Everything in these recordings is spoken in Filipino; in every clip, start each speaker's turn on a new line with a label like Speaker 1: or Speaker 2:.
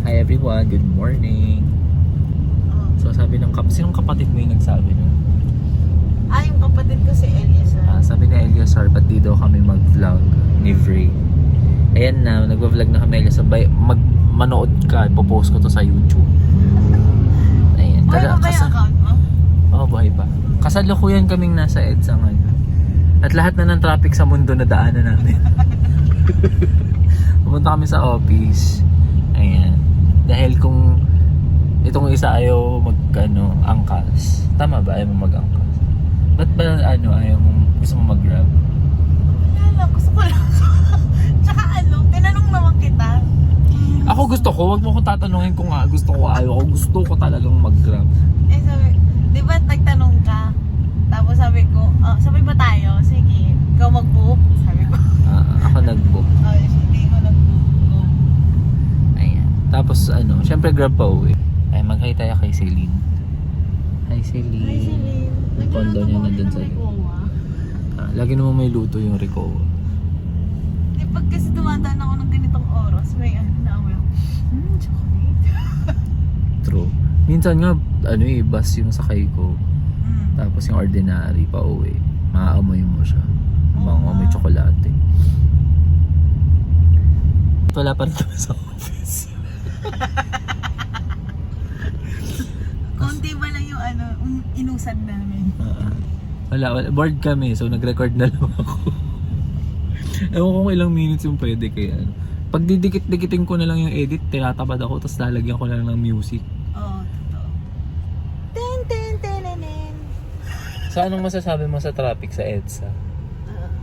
Speaker 1: Hi everyone, good morning. So sabi ng sinong kapatid mo yung nagsabi nun?
Speaker 2: Yung kapatid ko si Elias.
Speaker 1: Sabi ni Eliasar, ba't di daw kami mag-vlog ni Vray? Ayan na, nag-vlog na kami Eliasar. Manood ka, ipopost ko to sa YouTube. Ayan.
Speaker 2: Buhay pa ba yung account mo?
Speaker 1: Oo, buhay pa. Kasalukuyan kaming nasa EDSA ngayon. At lahat na ng traffic sa mundo na daanan namin. Pupunta kami sa office. Ayan. Dahil kung itong isa ayaw angkas. Tama ba? Ayaw mo mag-angkas? Ba't ba ayaw mo, gusto mo mag-grab?
Speaker 2: Wala lang, gusto ko lang. Tsaka tinanong naman kita.
Speaker 1: Ako gusto ko, wag mo ko tatanungin kung gusto ko ayaw ko. Gusto ko talagang mag-grab.
Speaker 2: Sabi, di ba nagtanong ka? Tapos sabi ko, sabay ba tayo? Sige, ikaw mag-book? Sabi ko.
Speaker 1: Ako nag-book.
Speaker 2: Hindi ko nag-book.
Speaker 1: Ayan. Tapos syempre grab pa uwi. Ay, mag-hi tayo kay Celine. Hi Celine.
Speaker 2: Hi, Celine.
Speaker 1: Yung condo niya nandun sa lagi naman may luto yung Ricoa.
Speaker 2: Di pag kasi dumadaan ako ng ganitong oras, may naamoy ako. Chocolate.
Speaker 1: True. Minsan nga, bus yung sakay ko. Tapos yung ordinary pa uwi. Maaamoy mo siya. May tsokolate. Wala pa rin kami sa office.
Speaker 2: Konti ba lang yung inusad namin?
Speaker 1: Wala. Bored kami, so nag-record na lang ako. Ewan ko kung ilang minutes yung pwede kaya. Pag didikit-dikitin ko na lang yung edit, tinatabad ako, tapos lalagyan ko na lang ng music.
Speaker 2: Oo, totoo. Ten, ten, ten, ten, ten.
Speaker 1: So anong masasabi mo sa traffic sa EDSA?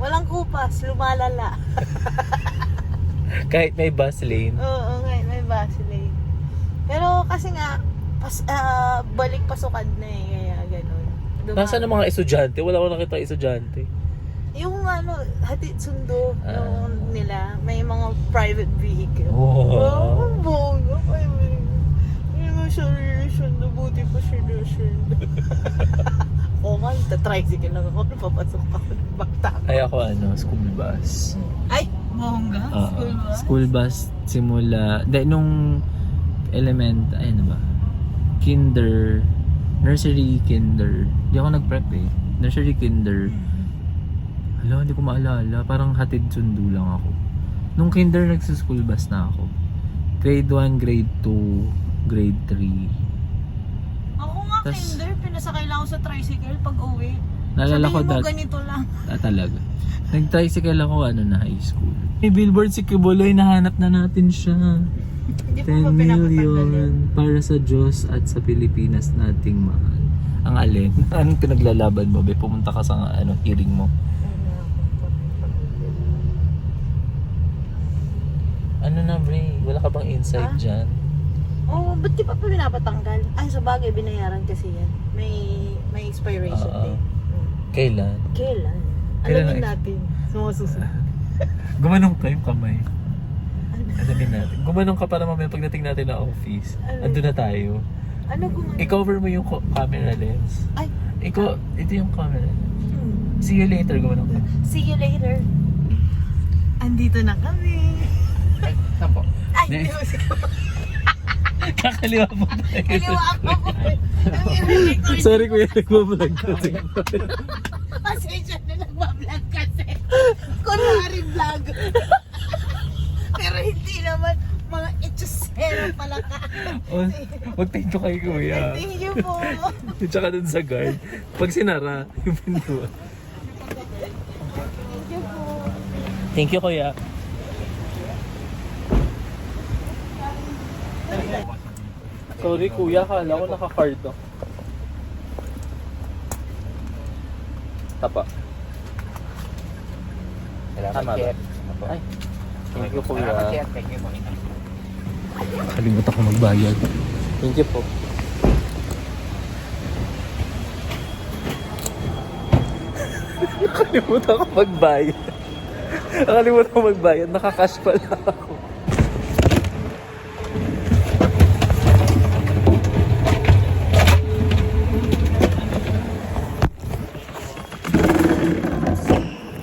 Speaker 2: Walang kupas, lumalala.
Speaker 1: Kahit may bus lane.
Speaker 2: Oo, ngayon may bus lane. Pero kasi nga, balik pasukan na kaya ganun.
Speaker 1: Nasaan ang mga estudyante? Wala ko nakita estudyante.
Speaker 2: Yung hatid sundo yung nila, may mga private vehicle.
Speaker 1: Wow.
Speaker 2: Ang bongga. May mga sarili sundo, buti pa sinusundo. Oo nga, tricycle lang ako, papasok ako ng bakta.
Speaker 1: Ay ako school bus.
Speaker 2: Ay, bongga? School bus?
Speaker 1: School bus simula, nung nursery, kinder. Hindi ako nag-prep eh. Nursery, kinder. Hindi ko maalala. Parang hatid sundo lang ako. Nung kinder, nagsa-school bus na ako. Grade 1, grade 2, grade 3.
Speaker 2: Ako nga, kinder, pinasakay lang ako sa tricycle pag uwi.
Speaker 1: Naalala ko
Speaker 2: sabihin mo ganito lang.
Speaker 1: Talaga. Nag-tricycle ako high school. May billboard si Kibuloy, nahanap na natin siya. 10 million para sa Diyos at sa Pilipinas nating mahal. Ang alin? Anong pinaglalaban mo? Pumunta ka sa hearing mo. Ano na, Bray? Wala ka bang insight dyan?
Speaker 2: Ba't di pa pinapatanggal? Sa bagay, binayaran kasi yan. May expiration date.
Speaker 1: Kailan?
Speaker 2: Alamin natin. Sumususunod.
Speaker 1: Gumanong ka yung kamay. Alamin natin. Gumanong ka para mamaya pagdating natin na office. Andun na tayo.
Speaker 2: Gumanong?
Speaker 1: I-cover mo yung camera lens.
Speaker 2: Ay!
Speaker 1: Ito yung camera lens. See you later, gumanong ka.
Speaker 2: See you later. Andito na kami.
Speaker 1: Ay, saan po?
Speaker 2: Ay, hindi mo
Speaker 1: Kakaliwa po tayo.
Speaker 2: Kaliwa ako.
Speaker 1: Sorry kuya, nagbablog kasi.
Speaker 2: Pasensya na nagbablog kasi. Kunwari vlog. Pero hindi naman mga itsosero pala ka.
Speaker 1: Mag-thank you kay kuya.
Speaker 2: Thank you po.
Speaker 1: Tsaka dun sa guard. Pag sinara, yung pintuan.
Speaker 2: Thank you po.
Speaker 1: Thank you kuya. Sorry kuya, kala ko naka-card ako. Tapa. Tama ba? Ay, thank you kuya. Kalimutan ko magbayad. Thank you po. Nakalimutan ko magbayad. Nakalimutan ko magbayad. Naka-cash pala ako.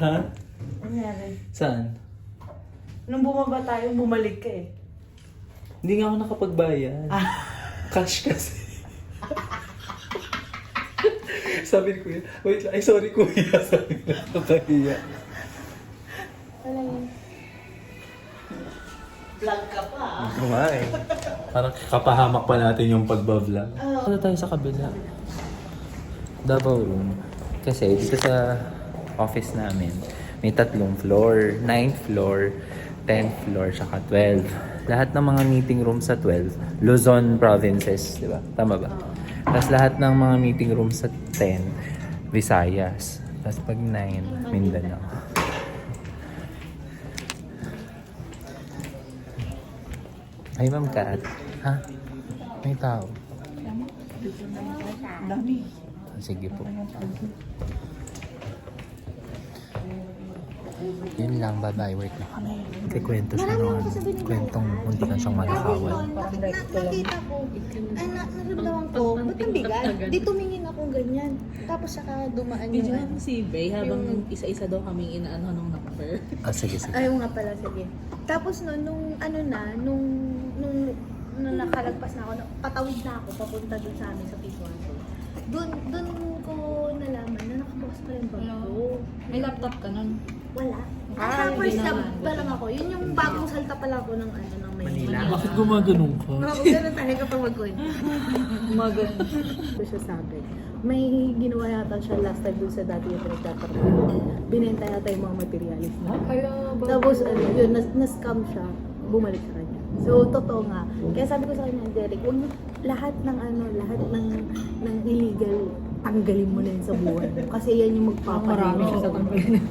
Speaker 1: Ha?
Speaker 2: Nangyari?
Speaker 1: Saan?
Speaker 2: Nung bumaba tayo, bumalik ka eh.
Speaker 1: Hindi nga ako nakapagbayad. Cash kasi. Sabi ni Kuya, wait lang, ay sorry Kuya, sabi ko nakakahiya.
Speaker 2: Wala yun. Vlog ka pa.
Speaker 1: Kumain. Parang kapahamak pa natin yung pagbablog. Ano tayo sa kabila? Davao room. Kasi dito sa office namin, may 3 floor. 9th floor, 10th floor, saka 12. Lahat ng mga meeting room sa 12, Luzon provinces, di ba? Tama ba? Tapos lahat ng mga meeting room sa 10, Visayas. Tapos pag 9, Mindanao. Ay, Ma'am Kat. Ha? May tao.
Speaker 2: Dami.
Speaker 1: Sige po. Yun lang, bye-bye. Work na kami. Kikwento siya noon. Kwentong hindi ka siyang malakawan.
Speaker 3: Nakita ko, ay naramdaman ko, ba't ang bigat? Di tumingin ako ganyan. Tapos saka dumaan yung
Speaker 2: Video natin si Bay habang isa-isa daw kaming inaano ng number.
Speaker 1: Ah, sige, sige.
Speaker 3: Ayaw nga pala, sige. Tapos no, nung nakalagpas na ako, patawid na ako, papunta dun sa amin sa Pisuato. Dun ko nalaman na nakabukas pa rin bag ko.
Speaker 2: May laptop ka nun.
Speaker 3: Wala.
Speaker 2: Ah,
Speaker 3: Sa first
Speaker 2: hindi
Speaker 3: stop
Speaker 2: naman.
Speaker 3: pa lang ako. Yun yung bagong salta pala ako ng Manila.
Speaker 1: Bakit gumaganong ka?
Speaker 3: Oo, ganun tayo kapag mag-kwento.
Speaker 2: Umaga.
Speaker 3: Ito siya sabi. May ginawa yata siya last time dun sa dati yung pinagtatrabaho. Binenta yata yung mga materialis na.
Speaker 2: Kaya ba?
Speaker 3: Tapos yun, na-scam siya. Bumalik sa kanya. So, totoo nga. Kaya sabi ko sa kanya, Derek, huwag mo lahat ng illegal, tanggalin mo na yun sa buhay mo. Kasi yan yung
Speaker 2: Marami siya sa
Speaker 3: magpapalit.
Speaker 2: tanggalin.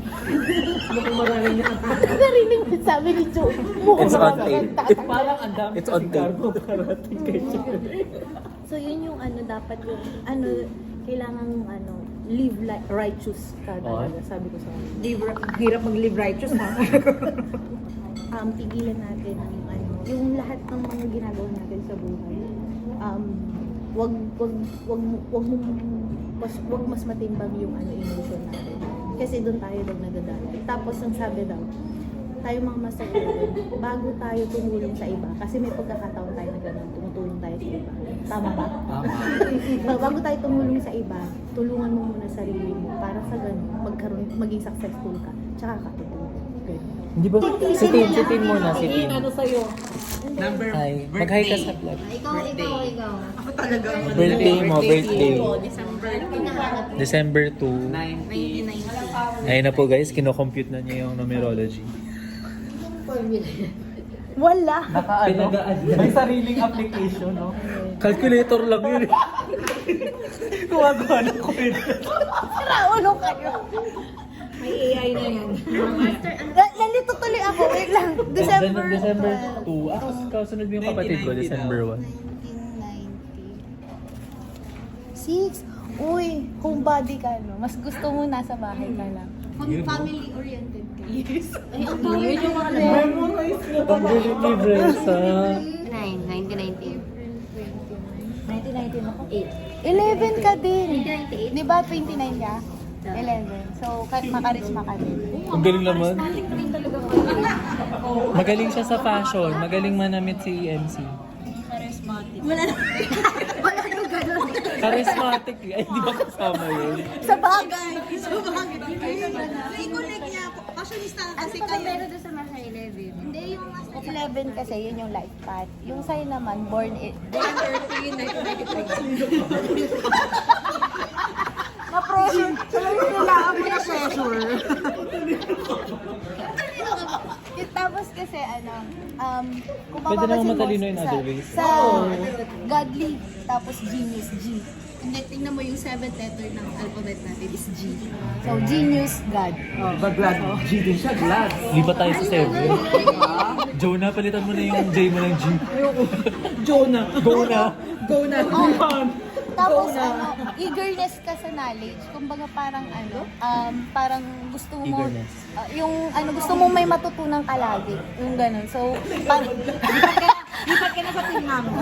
Speaker 2: Mukhang marami niya.
Speaker 3: Narinig mo, sabi ni Joe. Mukhang
Speaker 1: It's on
Speaker 3: marami
Speaker 1: tape.
Speaker 3: kang tatanggalin.
Speaker 2: Parang ang dami
Speaker 1: It's on tape.
Speaker 2: parating kay
Speaker 3: So yun yung dapat yung kailangan live like righteous ka talaga, sabi ko sa kanya.
Speaker 2: Hirap mag-live righteous ha.
Speaker 3: Tigilan natin yung lahat ng mga ginagawa natin sa buhay. Wag mas matimbang yung emotion natin. Kasi doon tayo daw nadadala. Tapos ang sabi daw, tayo mga Master 11, bago tayo tumulong sa iba, kasi may pagkakataon tayo na gano'n, tumutulong tayo sa iba. Tama ba?
Speaker 1: Tama.
Speaker 3: Bago tayo tumulong sa iba, tulungan mo muna sarili mo para sa gano'n, maging successful ka, tsaka katulong.
Speaker 1: Hindi ba? Sitin muna, sitin.
Speaker 2: Ano sa'yo?
Speaker 1: Hi. Mag-hi ka sa vlog.
Speaker 3: Ikaw.
Speaker 2: Ako talaga.
Speaker 1: Birthday mo, birthday.
Speaker 2: December
Speaker 1: December 2.
Speaker 3: 1990.
Speaker 1: Ngayon na po guys, kino-compute na niya yung numerology.
Speaker 3: Wala.
Speaker 1: May sariling application, no? Calculator lang yun. Gumagawa ng kwento.
Speaker 3: Ulo kayo.
Speaker 2: May AI na yan.
Speaker 3: Nalito tuloy ako. Wait lang. December
Speaker 1: 2. Ako, kasunod mo yung kapatid ko, December 1.
Speaker 3: 1996. Uy, homebody ka, no? Mas gusto mo nasa bahay ka lang. Family-oriented ka. Yes. Ay, ang
Speaker 2: Yun yung mga
Speaker 3: memorize mo.
Speaker 1: Ang galing ni Bresa.
Speaker 3: 1990 ako. 11 ka din. 1998. Di ba 29 ka? 11. So, makarisma ka din.
Speaker 1: Ang galing naman. Magaling siya sa fashion. Magaling manamit si MC.
Speaker 3: Wala nang gano'n.
Speaker 1: Charismatic. Ay, di ba kasama yun?
Speaker 3: Sa bagay.
Speaker 4: I-connect niya ako. Fashionista kasi
Speaker 3: Ano pa
Speaker 4: kayo.
Speaker 3: meron doon sa Masa 11? Hindi, yung Masa 11 kasi yun yung life path. Yung sa'yo naman, born 13, 1995. Na-pressure. Kailangan mo na-pressure. Tapos kasi kung
Speaker 1: Pwede naman
Speaker 3: papapansin mo
Speaker 1: matalino in other ways.
Speaker 3: Sa godly, tapos genius, G.
Speaker 4: Hindi, tingnan mo yung 7th letter ng alphabet natin is G.
Speaker 3: So, genius, God.
Speaker 2: Glad. G din siya, glad.
Speaker 1: Lipat tayo sa 7. Jonah, palitan mo na yung J mo ng G.
Speaker 2: Jonah.
Speaker 1: Go na.
Speaker 2: Go na.
Speaker 3: Tapos eagerness ka sa knowledge. Kumbaga parang parang gusto mo
Speaker 1: Eagerness.
Speaker 3: yung gusto mo may matutunan ka lagi. Yung ganun. So, parang
Speaker 2: Lipat ka na sa team namin.